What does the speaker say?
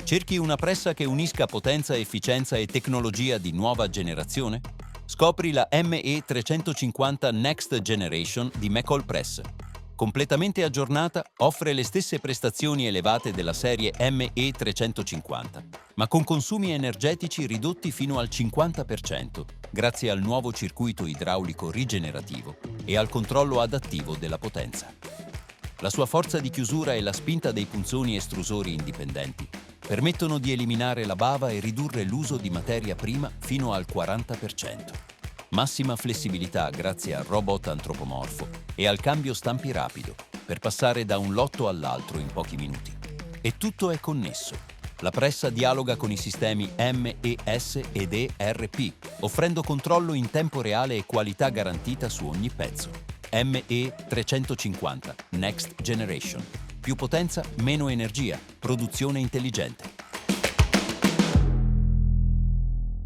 Cerchi una pressa che unisca potenza, efficienza e tecnologia di nuova generazione? Scopri la ME350 Next Generation di McCall Press. Completamente aggiornata, offre le stesse prestazioni elevate della serie ME350, ma con consumi energetici ridotti fino al 50%, grazie al nuovo circuito idraulico rigenerativo e al controllo adattivo della potenza. La sua forza di chiusura e la spinta dei punzoni estrusori indipendenti permettono di eliminare la bava e ridurre l'uso di materia prima fino al 40%. Massima flessibilità grazie al robot antropomorfo e al cambio stampi rapido, per passare da un lotto all'altro in pochi minuti. E tutto è connesso. La pressa dialoga con i sistemi MES ed ERP, offrendo controllo in tempo reale e qualità garantita su ogni pezzo. ME350 Next Generation. Più potenza, meno energia, produzione intelligente.